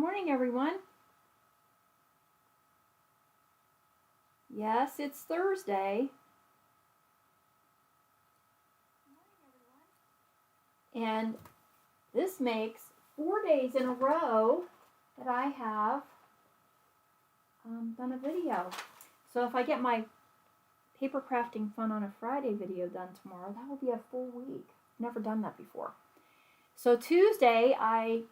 morning, everyone. Yes, it's Thursday. And this makes 4 days in a row that I have done a video. So if I get my paper crafting fun on a Friday video done tomorrow, that will be a full week. Never done that before. So Tuesday, I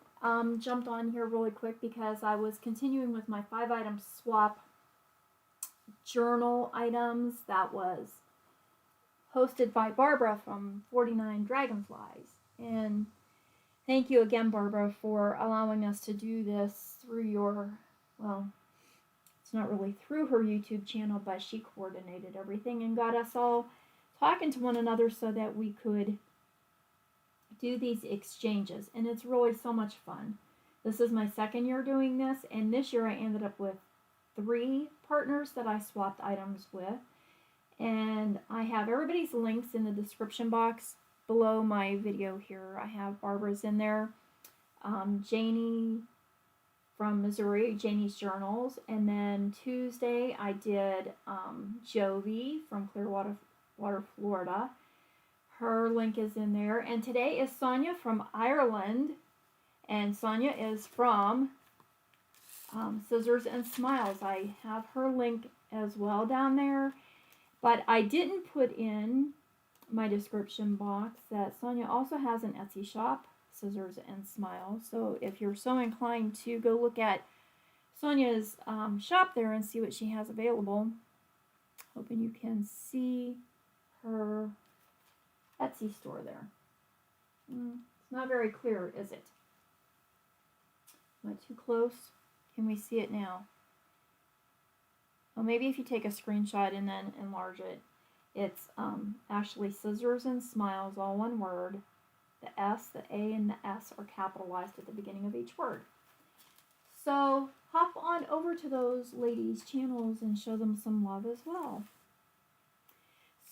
jumped on here really quick because I was continuing with my 5-item swap journal items that was hosted by Barbara from 49 Dragonflies. And thank you again, Barbara, for allowing us to do this through your, well, it's not really through her YouTube channel, but she coordinated everything and got us all talking to one another so that we could do these exchanges. And it's really so much fun. This is my second year doing this, and this year I ended up with 3 partners that I swapped items with. And I have everybody's links in the description box below my video here. I have Barbara's in there, Janie from Missouri, Janie's Journals, and then Tuesday I did Jovi from Clearwater, Florida. Her link is in there. And today is Sonja from Ireland, and Sonja is from Scissors and Smiles. I have her link as well down there, but I didn't put in my description box that Sonja also has an Etsy shop, Scissors and Smiles. So if you're so inclined to go look at Sonja's shop there and see what she has available, hoping you can see her Etsy store there. It's not very clear, is it? Am I too close? Can we see it now? Well, maybe if you take a screenshot and then enlarge it. It's actually Scissors and Smiles, all one word. The S, the A, and the S are capitalized at the beginning of each word. So hop on over to those ladies' channels and show them some love as well.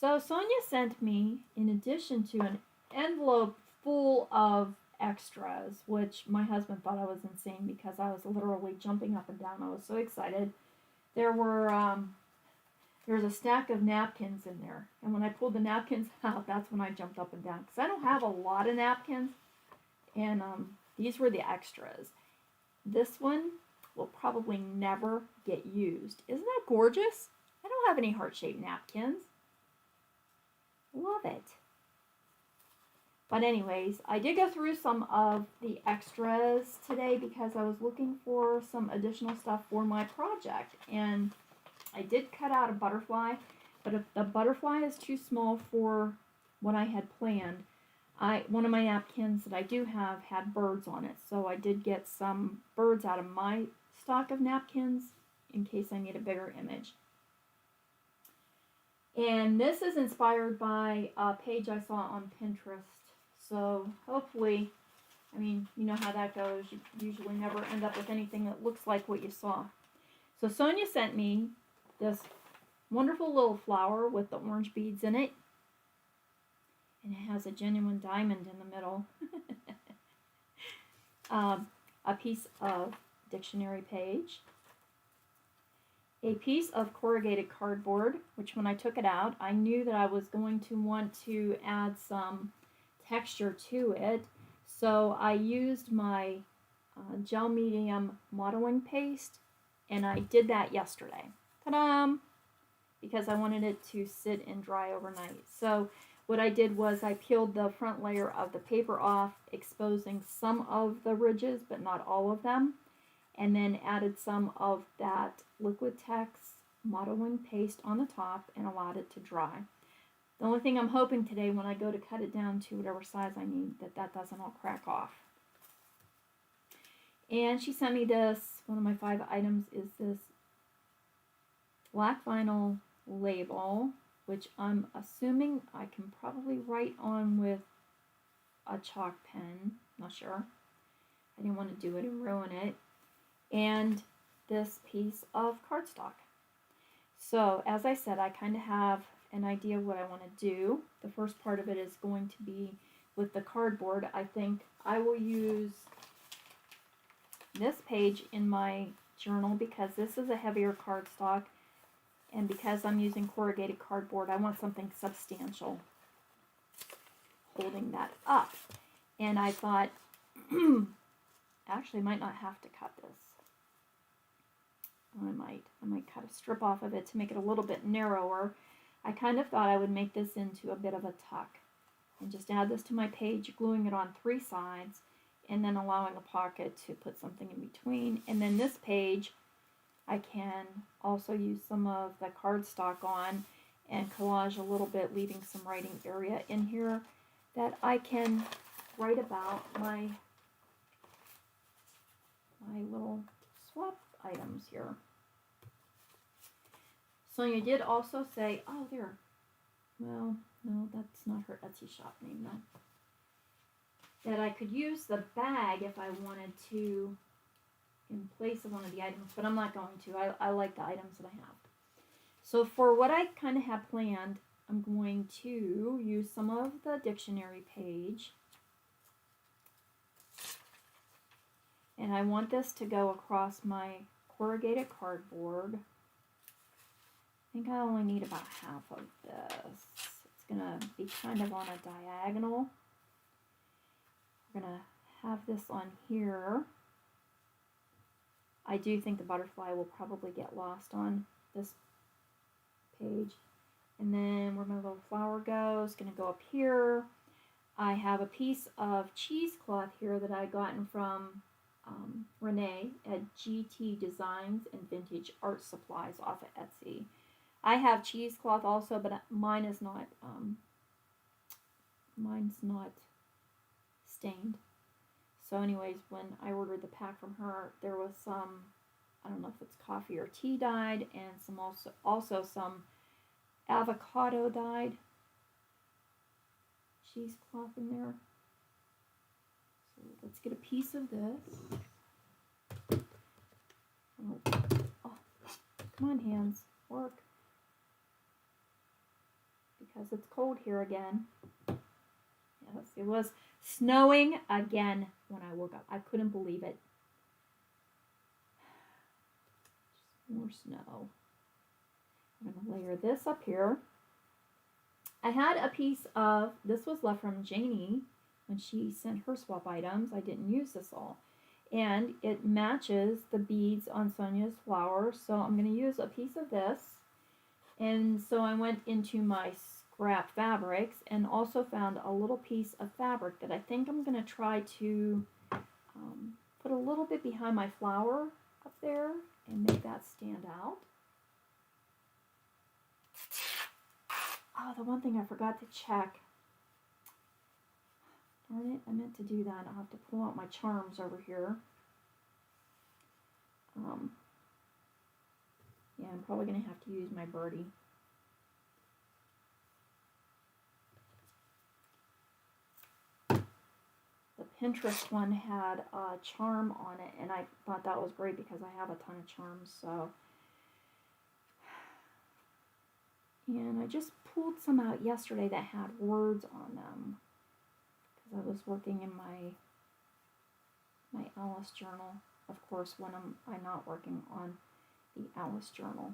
So Sonja sent me, in addition to an envelope full of extras, which my husband thought I was insane because I was literally jumping up and down. I was so excited. There was a stack of napkins in there, and when I pulled the napkins out, that's when I jumped up and down because I don't have a lot of napkins, and these were the extras. This one will probably never get used. Isn't that gorgeous? I don't have any heart-shaped napkins. Love it. But anyways, I did go through some of the extras today because I was looking for some additional stuff for my project. And I did cut out a butterfly, but if the butterfly is too small for what I had planned, one of my napkins that I do have had birds on it. So I did get some birds out of my stock of napkins in case I need a bigger image. And this is inspired by a page I saw on Pinterest. So hopefully, I mean, you know how that goes. You usually never end up with anything that looks like what you saw. So Sonja sent me this wonderful little flower with the orange beads in it. And it has a genuine diamond in the middle. A piece of dictionary page. A piece of corrugated cardboard, which when I took it out, I knew that I was going to want to add some texture to it. So I used my gel medium modeling paste, and I did that yesterday. Ta-da! Because I wanted it to sit and dry overnight. So what I did was I peeled the front layer of the paper off, exposing some of the ridges, but not all of them, and then added some of that Liquitex modeling paste on the top and allowed it to dry. The only thing I'm hoping today when I go to cut it down to whatever size I need, that doesn't all crack off. And she sent me this. One of my 5 items is this black vinyl label, which I'm assuming I can probably write on with a chalk pen. Not sure. I didn't want to do it and ruin it. And this piece of cardstock. So as I said, I kind of have an idea of what I want to do. The first part of it is going to be with the cardboard. I think I will use this page in my journal because this is a heavier cardstock, and because I'm using corrugated cardboard, I want something substantial holding that up. And I thought, actually, I might not have to cut this. I might cut a strip off of it to make it a little bit narrower. I kind of thought I would make this into a bit of a tuck and just add this to my page, gluing it on 3 sides, and then allowing a pocket to put something in between. And then this page, I can also use some of the cardstock on and collage a little bit, leaving some writing area in here that I can write about my little swap items here. Sonja did also say, oh, there. Well, no, that's not her Etsy shop name, though. That I could use the bag if I wanted to in place of one of the items, but I'm not going to. I like the items that I have. So for what I kind of have planned, I'm going to use some of the dictionary page. And I want this to go across my corrugated cardboard. I think I only need about half of this. It's going to be kind of on a diagonal. We're going to have this on here. I do think the butterfly will probably get lost on this page. And then where my little flower goes, going to go up here. I have a piece of cheesecloth here that I gotten from Renee at GT Designs and Vintage Art Supplies off of Etsy. I have cheesecloth also, but mine is not. Mine's not stained. So, anyways, when I ordered the pack from her, there was some, I don't know if it's coffee or tea dyed, and some also some avocado dyed cheesecloth in there. So let's get a piece of this. Oh, come on, hands, work. Because it's cold here again. Yes, it was snowing again when I woke up. I couldn't believe it. Just more snow. I'm going to layer this up here. I had a piece of, this was left from Janie when she sent her swap items. I didn't use this all. And it matches the beads on Sonja's flower. So I'm going to use a piece of this. And so I went into my scrap fabrics and also found a little piece of fabric that I think I'm going to try to put a little bit behind my flower up there and make that stand out. Oh, the one thing I forgot to check. Darn it, I meant to do that. I'll have to pull out my charms over here. Yeah, I'm probably going to have to use my birdie. The Pinterest one had a charm on it, and I thought that was great because I have a ton of charms, so. And I just pulled some out yesterday that had words on them because I was working in my Alice journal, of course, when I'm not working on the Alice journal.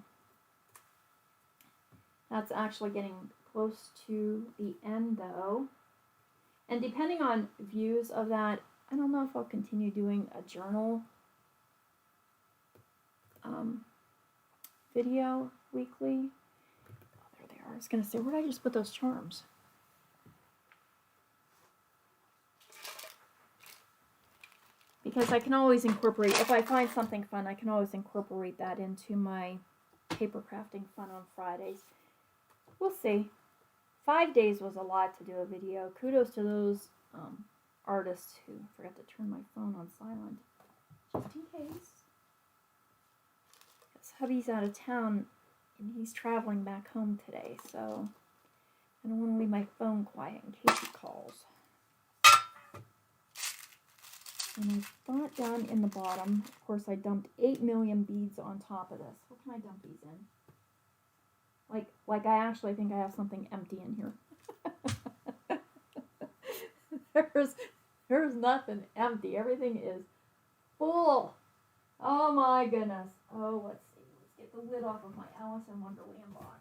That's actually getting close to the end, though. And depending on views of that, I don't know if I'll continue doing a journal video weekly. I was going to say, where did I just put those charms? Because I can always incorporate, if I find something fun, I can always incorporate that into my paper crafting fun on Fridays. We'll see. 5 days was a lot to do a video. Kudos to those artists who forgot to turn my phone on silent, just in case. Because hubby's out of town and he's traveling back home today, so I don't want to leave my phone quiet in case he calls. And I thought down in the bottom, of course, I dumped 8 million beads on top of this. What can I dump these in? Like I actually think I have something empty in here. There's nothing empty. Everything is full. Oh my goodness. Oh, let's see. Let's get the lid off of my Alice in Wonderland box.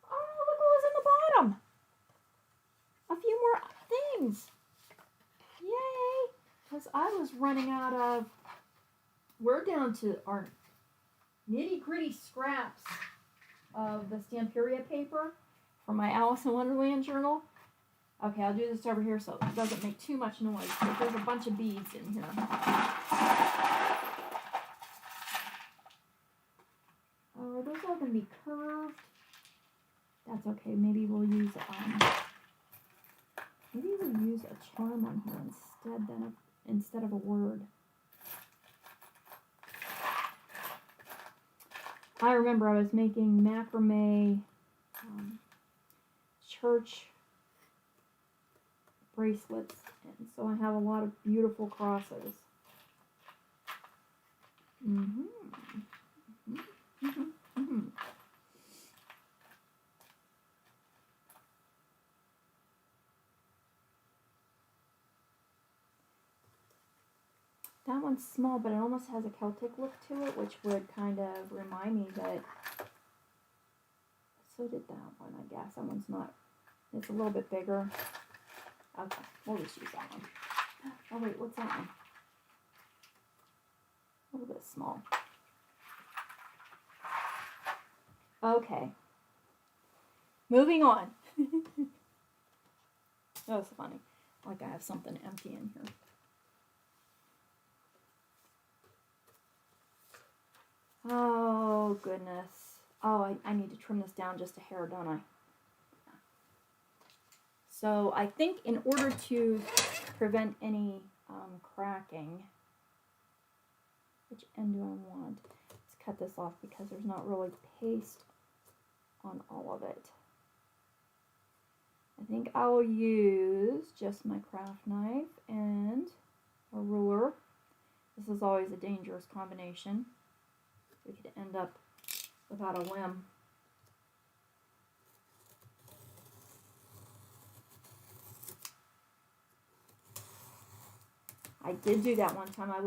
Oh, look what was in the bottom. A few more things. Yay. Because I was running out of, we're down to our nitty gritty scraps of the Stamperia paper for my Alice in Wonderland journal. Okay, I'll do this over here so it doesn't make too much noise, but there's a bunch of beads in here. Oh, are those all going to be curved? That's okay. Maybe we'll use a charm on here instead of a word. I remember I was making macrame church bracelets, and so I have a lot of beautiful crosses. That one's small, but it almost has a Celtic look to it, which would kind of remind me that, so did that one, I guess. That one's not, it's a little bit bigger. Okay, we'll just use that one. Oh wait, what's that one? A little bit small. Okay. Moving on. That was funny. Like I have something empty in here. Oh, goodness. Oh, I need to trim this down just a hair, don't I? So I think in order to prevent any cracking, which end do I want? Let's cut this off because there's not really paste on all of it. I think I'll use just my craft knife and a ruler. This is always a dangerous combination. We could end up without a limb. I did do that one time. I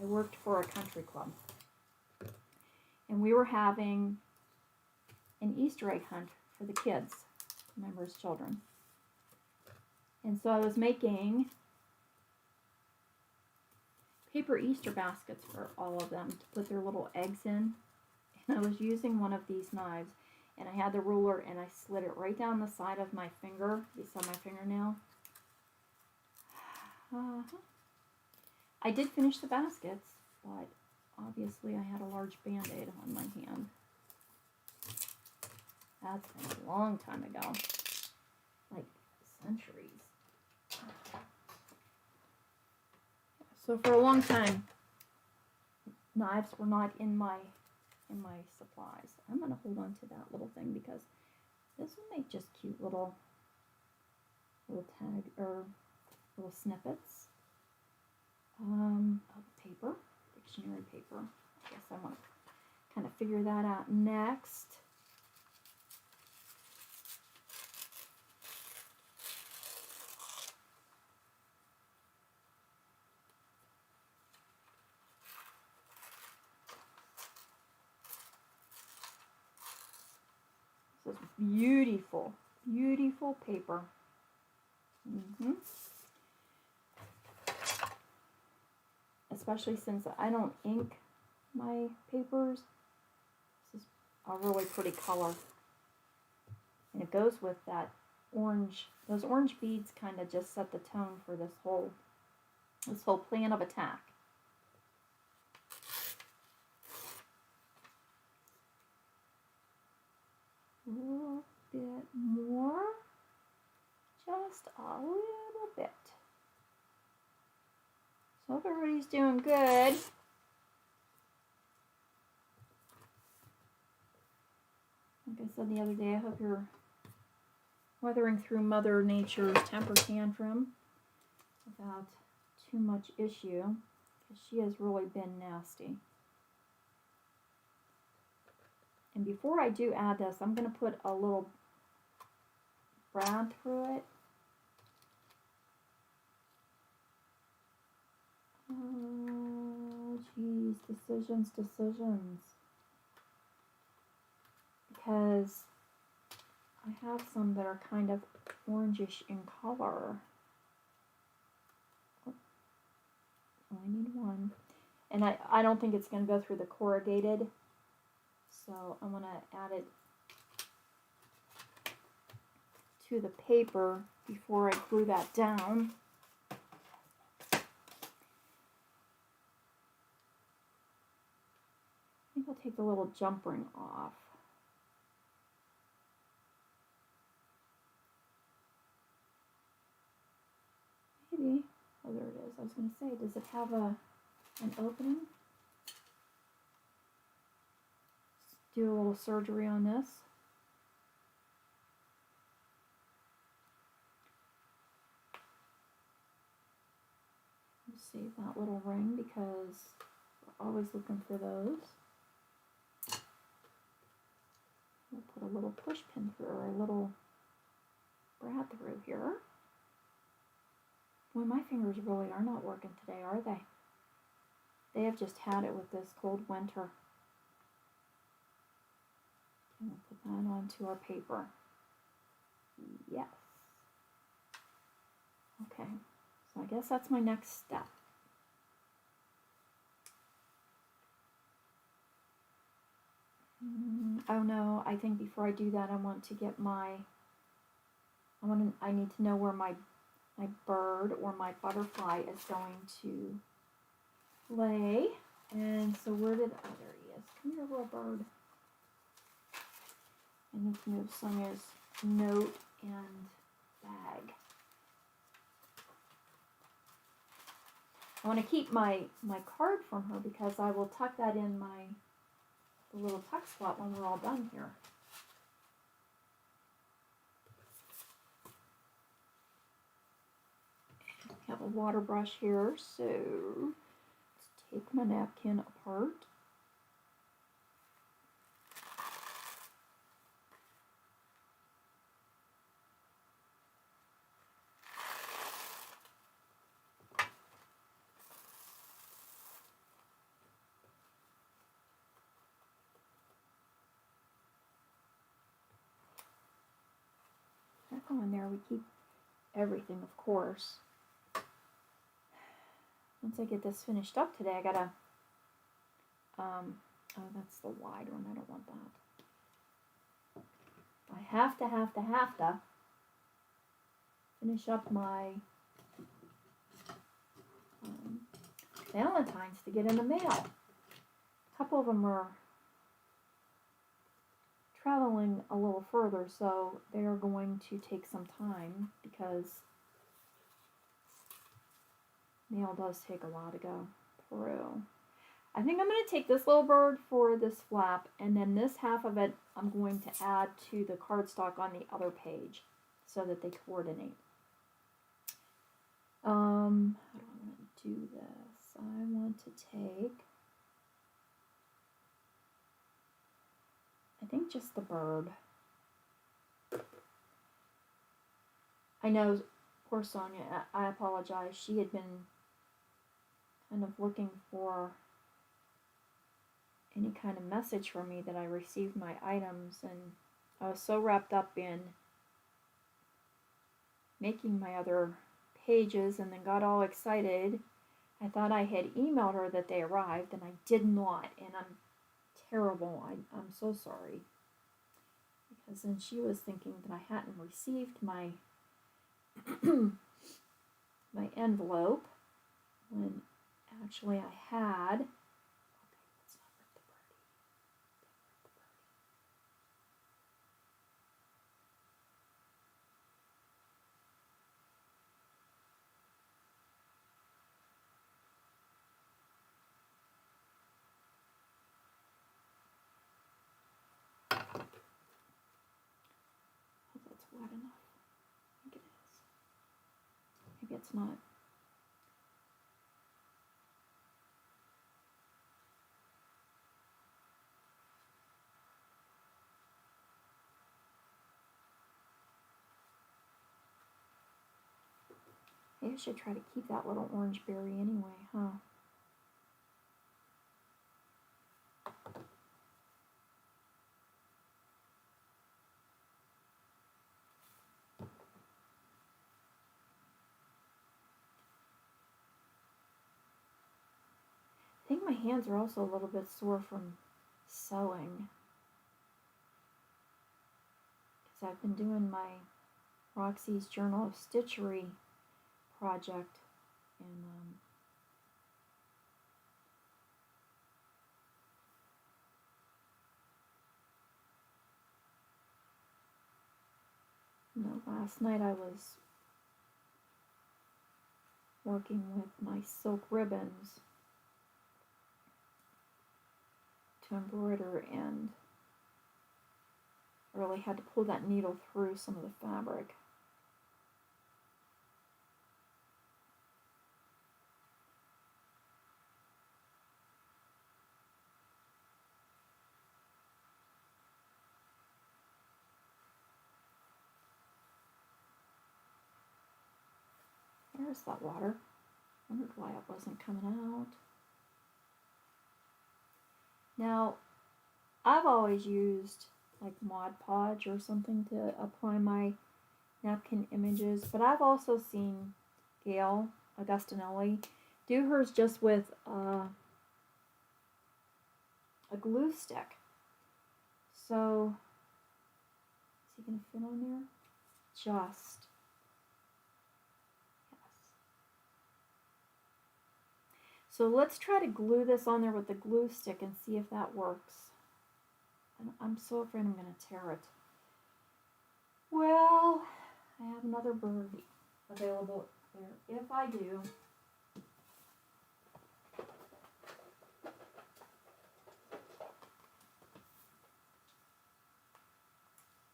worked for a country club, and we were having an Easter egg hunt for the kids, members' children. And so I was making paper Easter baskets for all of them to put their little eggs in. And I was using one of these knives, and I had the ruler, and I slid it right down the side of my finger, beside my fingernail. I did finish the baskets, but obviously I had a large band-aid on my hand. That's been a long time ago, like centuries. So for a long time, knives were not in my supplies. I'm going to hold on to that little thing because this will make just cute little tag or little snippets of paper, dictionary paper. I guess I want to kind of figure that out next. This is beautiful, beautiful paper. Especially since I don't ink my papers. This is a really pretty color. And it goes with that orange. Those orange beads kind of just set the tone for this whole plan of attack. A little bit more. Just a little bit. So hope everybody's doing good. Like I said the other day, I hope you're weathering through Mother Nature's temper tantrum without too much issue, because she has really been nasty. And before I do add this, I'm going to put a little brad through it. Oh, geez, decisions. Because I have some that are kind of orangish in color. Oh, only need one. And I don't think it's going to go through the corrugated. So I'm going to add it to the paper before I glue that down. I think I'll take the little jump ring off. Maybe. Oh, there it is. I was going to say, does it have an opening? Let's do a little surgery on this. Save that little ring because we're always looking for those. We'll put a little push pin through, or a little brad through here. Boy, my fingers really are not working today, are they? They have just had it with this cold winter. And we'll put that onto our paper. Yes. Okay, so I guess that's my next step. Oh no, I think before I do that, I want to get my, I need to know where my bird or my butterfly is going to lay. And so where did, oh, there he is. Come here, little bird. I need to move Sonja's note and bag. I want to keep my card from her because I will tuck that in the little tuck spot when we're all done here. I have a water brush here, so let's take my napkin apart. In there, we keep everything, of course. Once I get this finished up today, I gotta, oh, that's the wide one, I don't want that. I have to finish up my Valentines to get in the mail. A couple of them are traveling a little further, so they are going to take some time because mail does take a while to go through. I think I'm going to take this little bird for this flap, and then this half of it I'm going to add to the cardstock on the other page so that they coordinate. How do I want to do this? I want to take, I think, just the bird. I know, poor Sonja, I apologize. She had been kind of looking for any kind of message from me that I received my items, and I was so wrapped up in making my other pages and then got all excited. I thought I had emailed her that they arrived, and I did not, and I'm terrible. I'm so sorry. Because then she was thinking that I hadn't received my my envelope when actually I had. Okay, let's not hurt the birdie. I hope that's wet enough. I think it is. Maybe it's not. Maybe I should try to keep that little orange berry anyway, huh? I think my hands are also a little bit sore from sewing. Because I've been doing my Roxy's Journal of Stitchery project. And last night I was working with my silk ribbons to embroider, and I really had to pull that needle through some of the fabric. There's that water. I wondered why it wasn't coming out. Now, I've always used like Mod Podge or something to apply my napkin images, but I've also seen Gail Augustinelli do hers just with a glue stick. So, is he going to fit on there? Just. So let's try to glue this on there with the glue stick and see if that works. And I'm so afraid I'm going to tear it. Well, I have another bird available there if I do.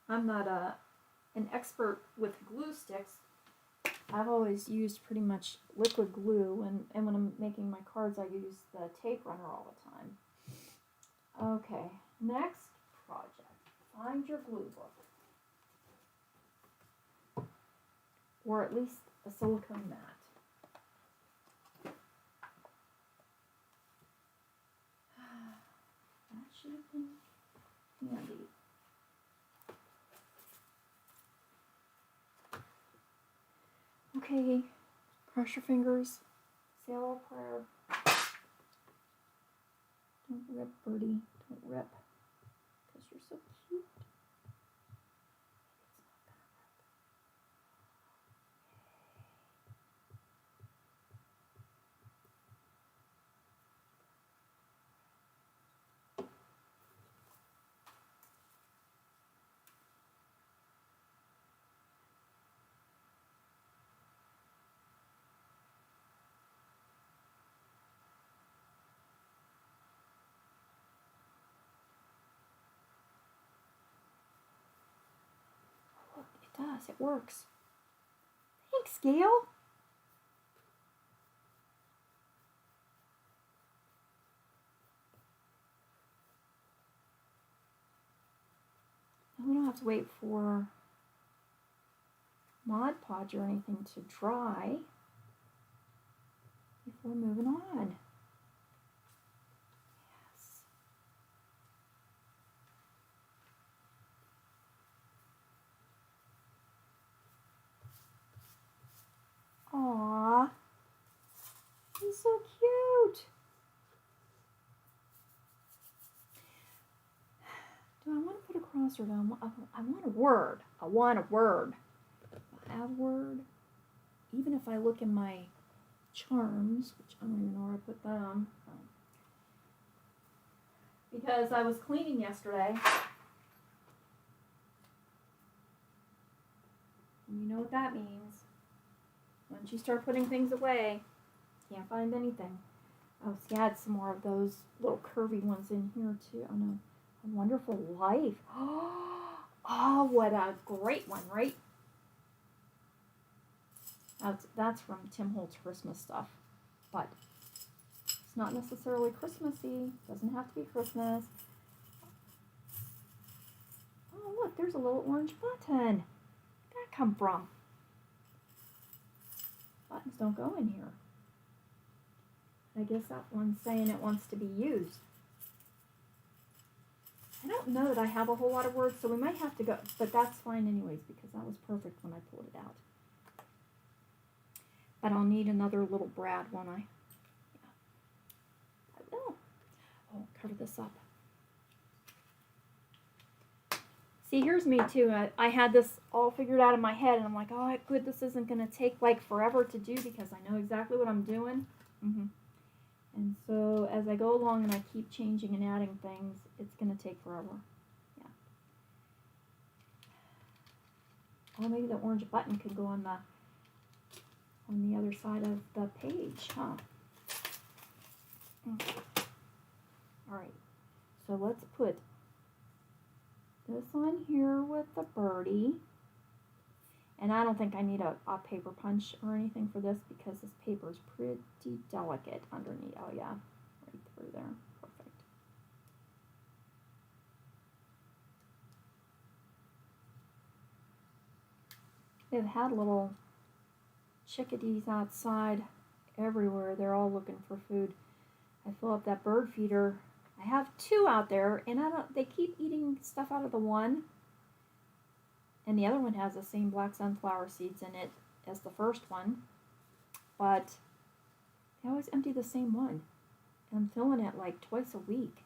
I'm not an expert with glue sticks. I've always used pretty much liquid glue, and when I'm making my cards I use the tape runner all the time. Okay, next project. Find your glue book. Or at least a silicone mat. That should have been handy. Okay, cross your fingers, say a little prayer. Don't rip, birdie, don't rip, because you're so cute. It does, it works. Thanks, Gail. We don't have to wait for Mod Podge or anything to dry before moving on. Yes. Aww. He's so cute. Do I want to put a cross or do I want a word? I want a word. I have a word. Even if I look in my charms, which I don't even know where I put them. Because I was cleaning yesterday. And you know what that means. Once you start putting things away, can't find anything. Oh, see, I had some more of those little curvy ones in here too. Oh no. A Wonderful Life. Oh, what a great one, right? That's from Tim Holtz Christmas stuff. But it's not necessarily Christmassy. Doesn't have to be Christmas. Oh, look, there's a little orange button. Where'd that come from? Buttons don't go in here. I guess that one's saying it wants to be used. I don't know that I have a whole lot of words, so we might have to go, but that's fine anyways because that was perfect when I pulled it out. But I'll need another little brad, won't I? Yeah. I will. Oh, cover this up. See, here's me too. I had this all figured out in my head, and I'm like, oh, good, this isn't going to take like forever to do because I know exactly what I'm doing. And so as I go along and I keep changing and adding things, it's going to take forever. Yeah. Oh, maybe the orange button could go on the other side of the page, huh? Okay. All right. So let's put this on here with the birdie. And I don't think I need a paper punch or anything for this because this paper is pretty delicate underneath. Oh yeah, right through there. Perfect. They've had little chickadees outside everywhere. They're all looking for food. I fill up that bird feeder. I have 2 out there, and they keep eating stuff out of the one. And the other one has the same black sunflower seeds in it as the first one. But they always empty the same one. And I'm filling it like twice a week.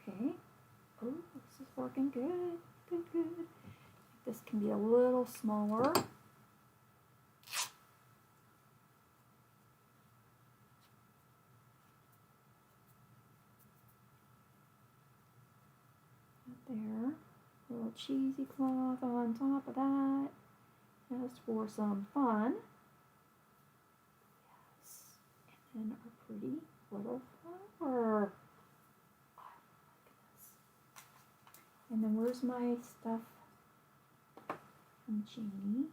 Okay. Oh, this is working good. Good, good. This can be a little smaller. There. A little cheesy cloth on top of that. Just for some fun. Yes. And then our pretty little flower. Oh, my goodness. And then where's my stuff from Janie?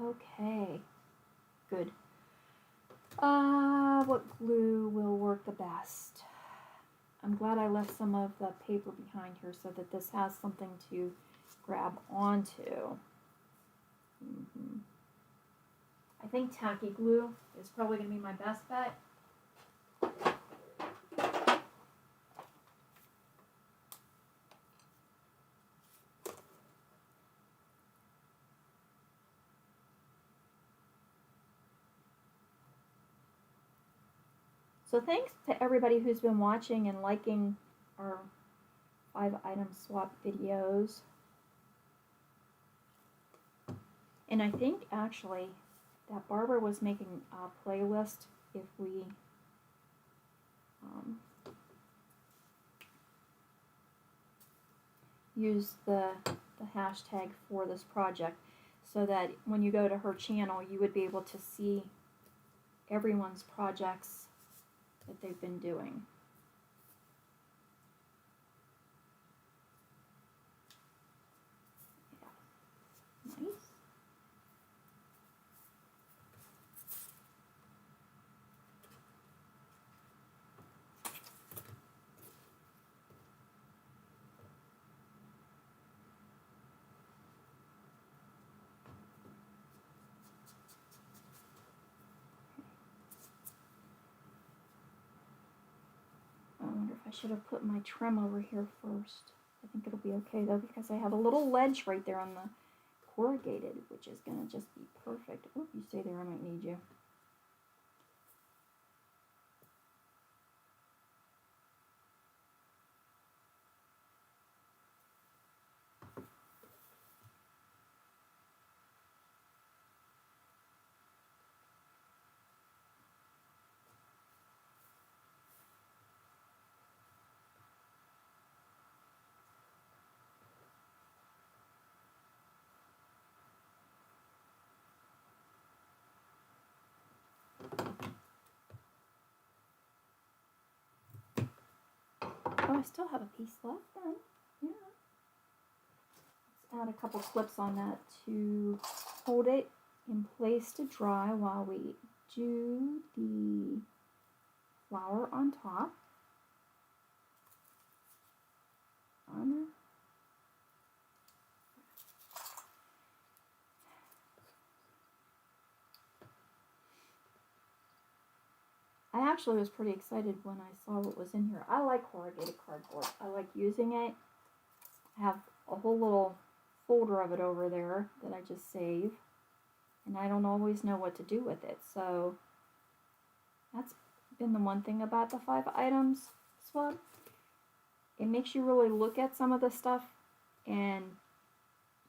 Okay. Good. What glue will work the best? I'm glad I left some of the paper behind here so that this has something to grab onto. I think tacky glue is probably going to be my best bet. So thanks to everybody who's been watching and liking our 5-item swap videos. And I think actually that Barbara was making a playlist if we use the hashtag for this project so that when you go to her channel you would be able to see everyone's projects that they've been doing. Yeah. Nice. I wonder if I should have put my trim over here first. I think it'll be okay though because I have a little ledge right there on the corrugated, which is going to just be perfect. Oh, you stay there, I might need you. Oh, I still have a piece left then. Yeah. add a couple clips on that to hold it in place to dry while we do the flower on top. I actually was pretty excited when I saw what was in here. I like corrugated cardboard. I like using it. I have a whole little folder of it over there that I just save. And I don't always know what to do with it. So that's been the one thing about the 5 items swap. It makes you really look at some of the stuff and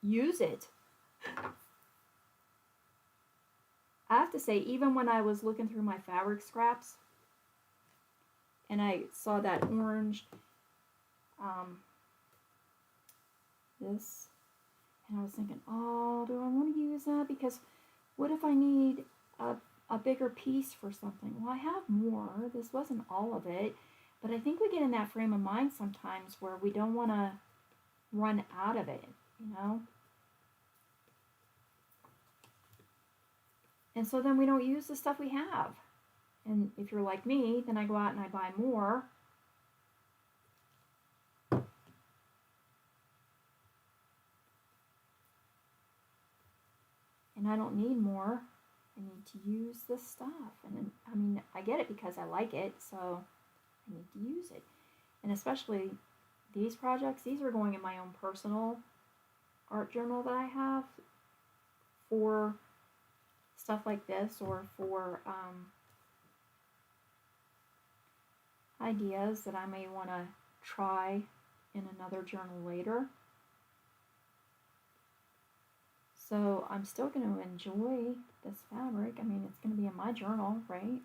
use it. I have to say, even when I was looking through my fabric scraps and I saw that orange, this, and I was thinking, oh, do I want to use that? Because what if I need a bigger piece for something? Well, I have more. This wasn't all of it. But I think we get in that frame of mind sometimes where we don't want to run out of it, you know? And so then we don't use the stuff we have. And if you're like me, then I go out and I buy more. And I don't need more. I need to use this stuff. And I mean, I get it because I like it, so I need to use it. And especially these projects, these are going in my own personal art journal that I have for stuff like this, or for ideas that I may want to try in another journal later. So I'm still going to enjoy this fabric. I mean, it's going to be in my journal, right?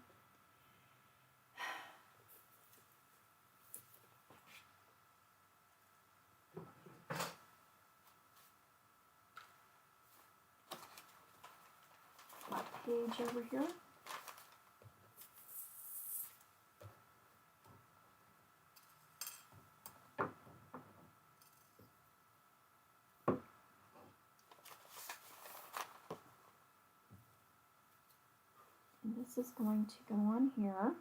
My page over here. And this is going to go on here.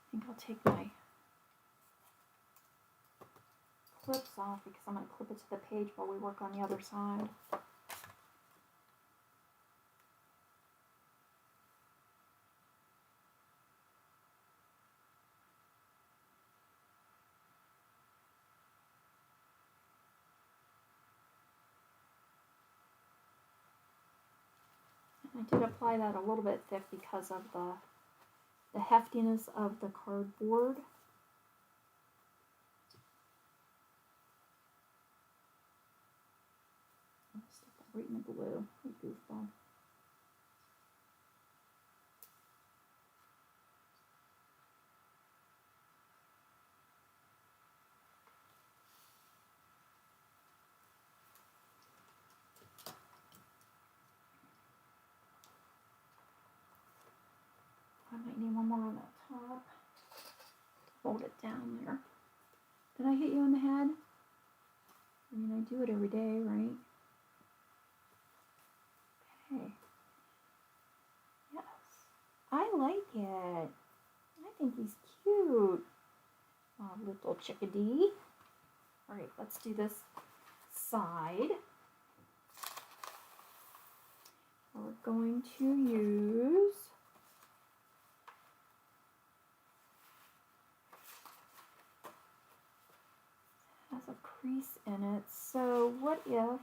I think I'll take my clips off because I'm going to clip it to the page while we work on the other side. And I did apply that a little bit thick because of the heftiness of the cardboard. I'll stick that right in the glue, goofball. I might need one more on that top. Hold it down there. Did I hit you on the head? I mean, I do it every day, right? Okay. Yes. I like it. I think he's cute. Oh, little chickadee. All right, let's do this side. We're going to use has a crease in it. So what if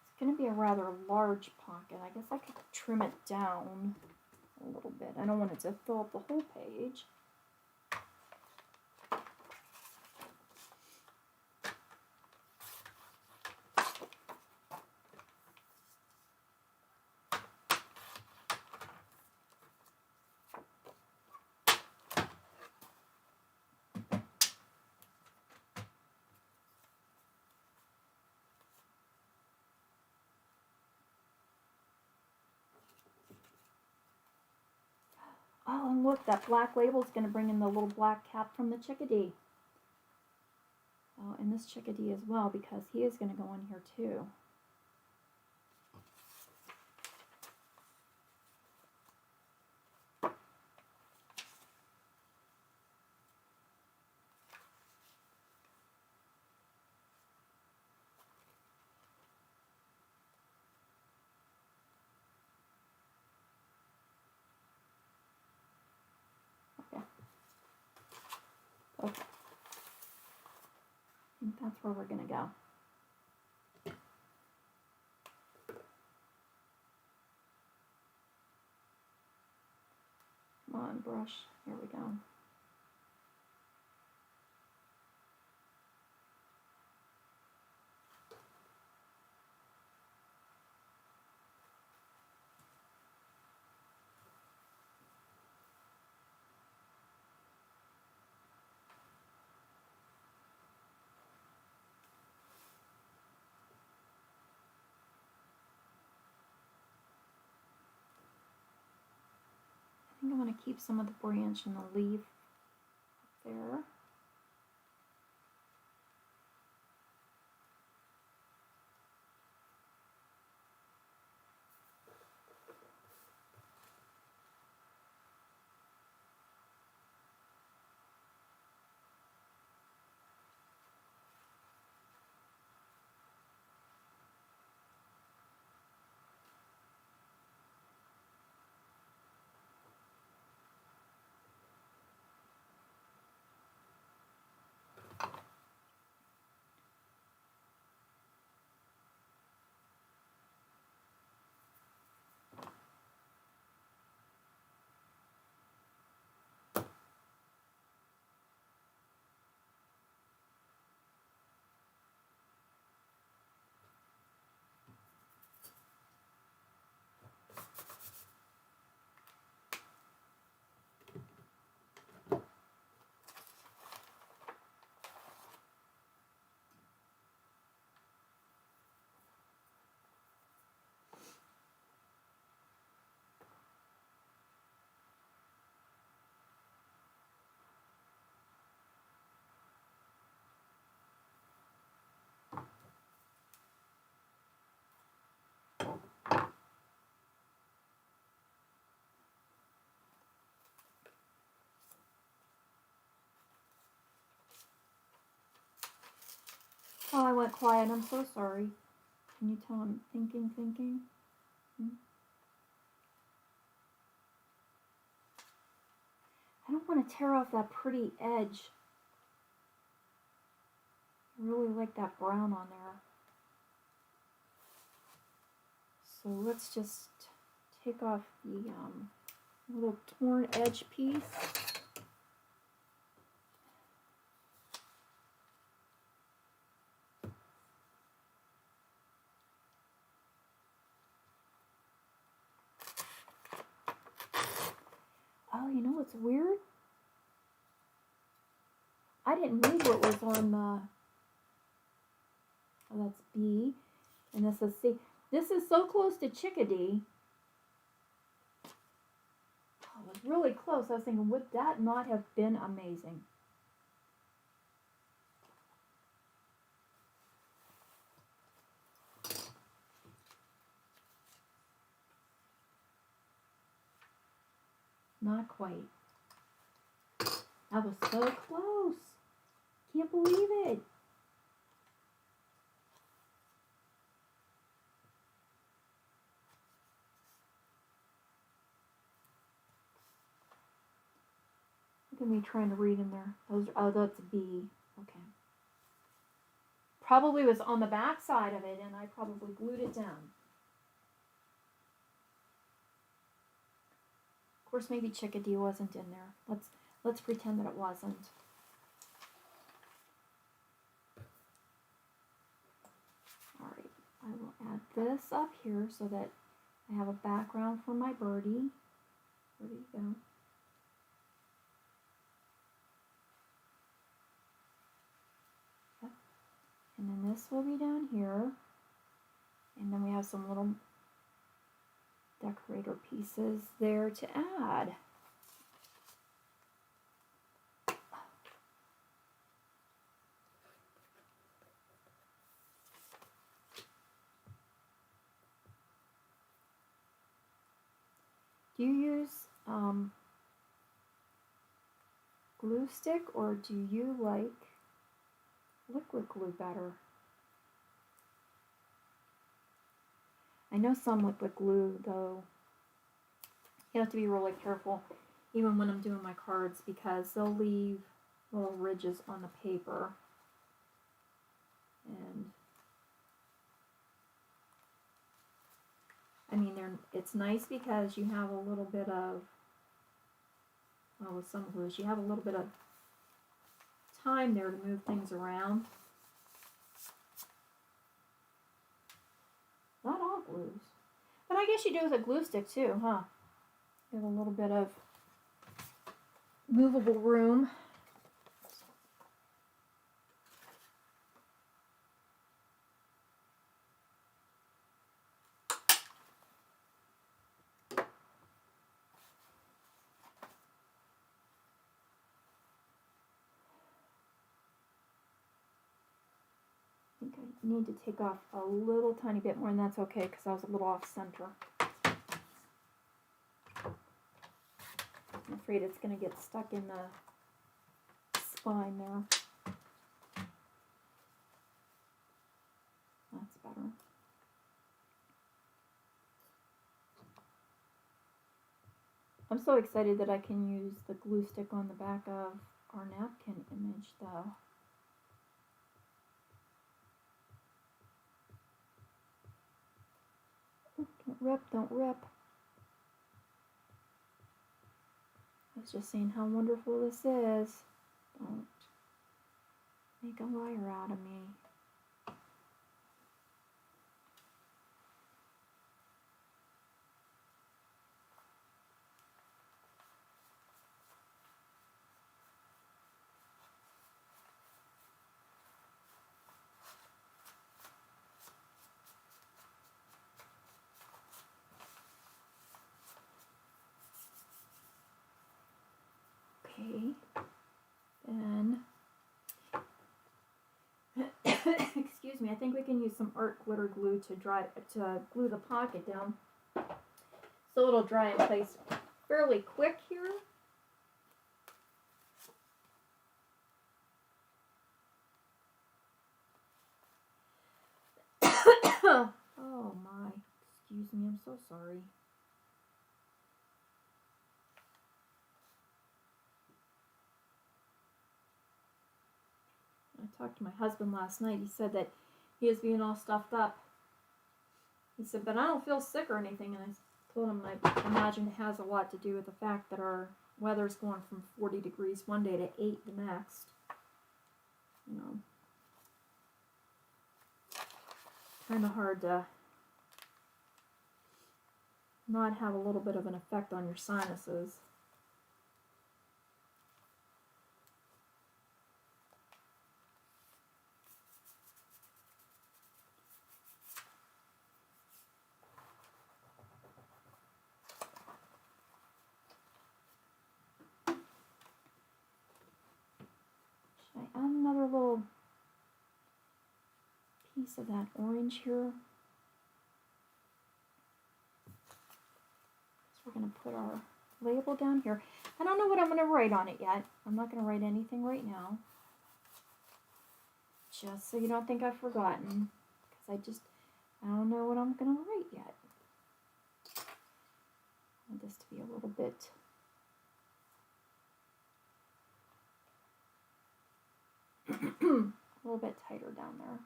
it's going to be a rather large pocket. I guess I could trim it down a little bit. I don't want it to fill up the whole page. Oh, and look, that black label is going to bring in the little black cap from the chickadee. Oh, and this chickadee as well, because he is going to go in here too. Okay. I think that's where we're going to go. Come on, brush. Here we go. I think I want to keep some of the branch and the leaf up there. Oh, I went quiet. I'm so sorry. Can you tell I'm thinking? I don't want to tear off that pretty edge. I really like that brown on there. So let's just take off the little torn edge piece. Oh, you know what's weird? I didn't read what was on the... Oh, that's B. And this is C. This is so close to chickadee. Oh, it was really close. I was thinking, would that not have been amazing? Not quite. That was so close. Can't believe it. Look at me trying to read in there. Oh, that's B. Okay. Probably was on the back side of it, and I probably glued it down. Of course, maybe chickadee wasn't in there. Let's pretend that it wasn't. All right, I will add this up here so that I have a background for my birdie. Where did he go? Yep. And then this will be down here. And then we have some little decorator pieces there to add. Do you use glue stick, or do you like liquid glue better? I know some liquid glue, though, you have to be really careful, even when I'm doing my cards, because they'll leave little ridges on the paper. And I mean, it's nice because you have a little bit of, well, with some glues, you have a little bit of time there to move things around. Not all glues. But I guess you do with a glue stick too, huh? You have a little bit of movable room. I think I need to take off a little tiny bit more, and that's okay because I was a little off center. I'm afraid it's going to get stuck in the spine there. That's better. I'm so excited that I can use the glue stick on the back of our napkin image, though. Don't rip, don't rip. I was just saying how wonderful this is. Don't make a liar out of me. Okay, then, excuse me, I think we can use some art glitter glue to glue the pocket down so it'll dry in place fairly quick here. Oh my, excuse me, I'm so sorry. I talked to my husband last night. He said that he was being all stuffed up. He said, but I don't feel sick or anything. And I told him I imagine it has a lot to do with the fact that our weather's going from 40 degrees one day to 8 the next. You know, kind of hard to not have a little bit of an effect on your sinuses. Should I add another little piece of that orange here? So we're going to put our label down here. I don't know what I'm going to write on it yet. I'm not going to write anything right now. Just so you don't think I've forgotten. Because I don't know what I'm going to write yet. I want this to be a little bit tighter down there.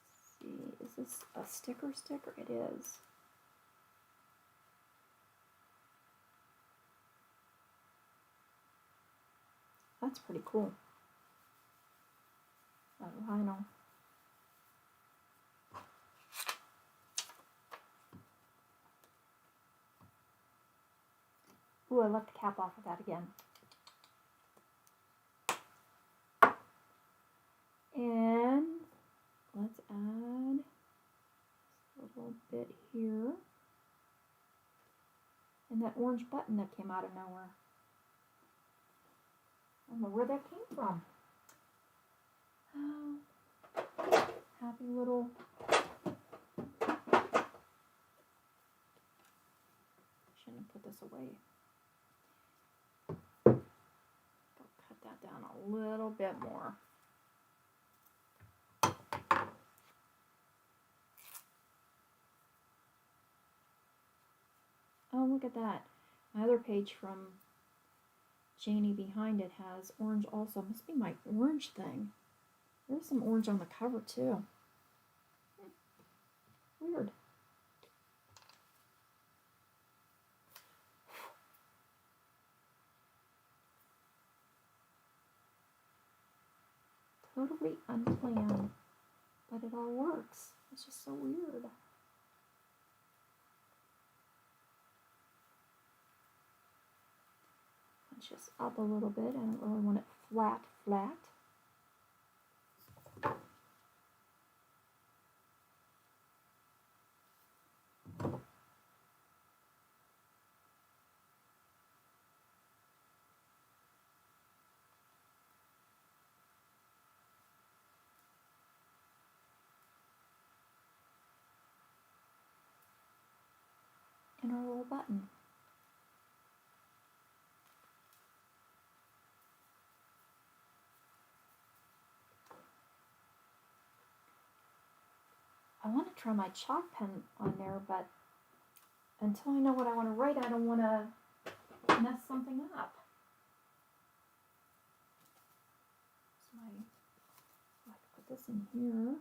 Let's see, is this a sticker? It is. That's pretty cool. I know. Ooh, I left the cap off of that again. And let's add a little bit here. And that orange button that came out of nowhere. I don't know where that came from. Oh, happy little. Shouldn't have put this away. Go cut that down a little bit more. Oh, look at that. My other page from Janie behind it has orange also. Must be my orange thing. There's some orange on the cover too. Weird. Totally unplanned, but it all works. It's just so weird. Punch this up a little bit. I don't really want it flat. And our little button. I want to try my chalk pen on there, but until I know what I want to write, I don't want to mess something up. So I can put this in here.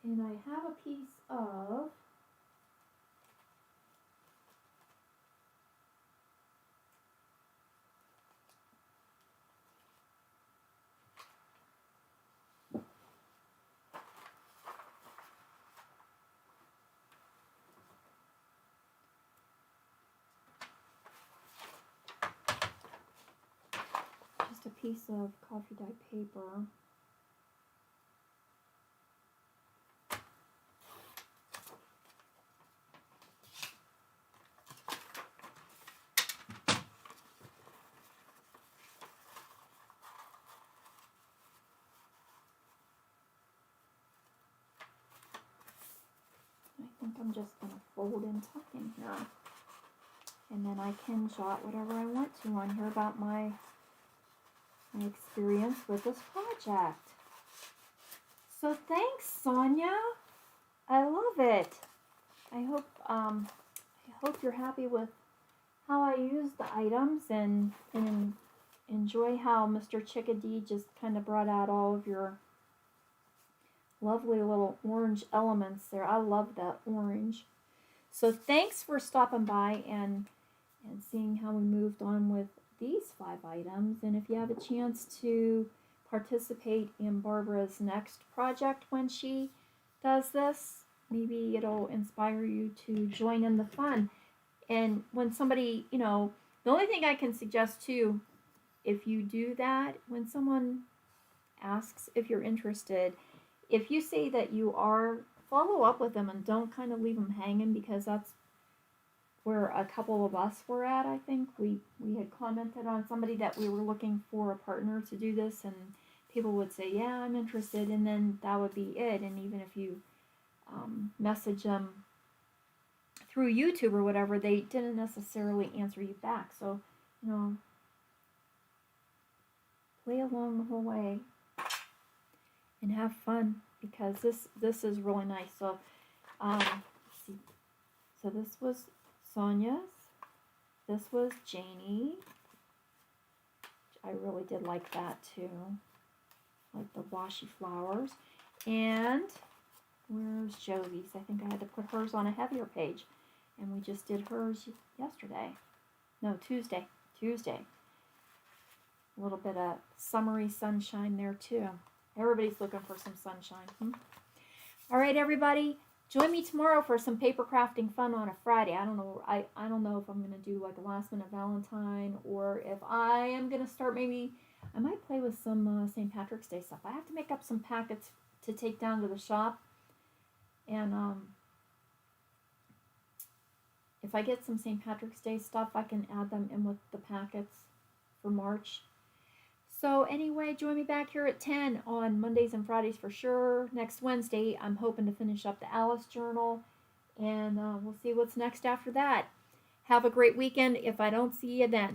And I have a piece of just a piece of coffee dye paper. I think I'm just going to fold and tuck in here. And then I can jot whatever I want to on here about my experience with this project. So thanks, Sonja. I love it. I hope you're happy with how I use the items and enjoy how Mr. Chickadee just kind of brought out all of your lovely little orange elements there. I love that orange. So thanks for stopping by and seeing how we moved on with these 5 items. And if you have a chance to participate in Barbara's next project when she does this, maybe it'll inspire you to join in the fun. And when somebody, the only thing I can suggest too, if you do that, when someone asks if you're interested, if you say that you are, follow up with them and don't kind of leave them hanging, because that's where a couple of us were at. I think we had commented on somebody that we were looking for a partner to do this, and people would say, yeah, I'm interested, and then that would be it. And even if you message them through YouTube or whatever, they didn't necessarily answer you back. So, play along the whole way and have fun, because this is really nice. So, let's see. So this was Sonja's. This was Janie. I really did like that too. Like the washi flowers. And where's Jovi's? I think I had to put hers on a heavier page. And we just did hers yesterday. No, Tuesday. A little bit of summery sunshine there too. Everybody's looking for some sunshine. All right, everybody. Join me tomorrow for some paper crafting fun on a Friday. I don't know. I don't know if I'm gonna do like a last minute Valentine or if I am gonna start. Maybe I might play with some St. Patrick's Day stuff. I have to make up some packets to take down to the shop, and if I get some St. Patrick's Day stuff, I can add them in with the packets for March. So anyway, join me back here at 10 on Mondays and Fridays for sure. Next Wednesday, I'm hoping to finish up the Alice Journal, and we'll see what's next after that. Have a great weekend if I don't see you then.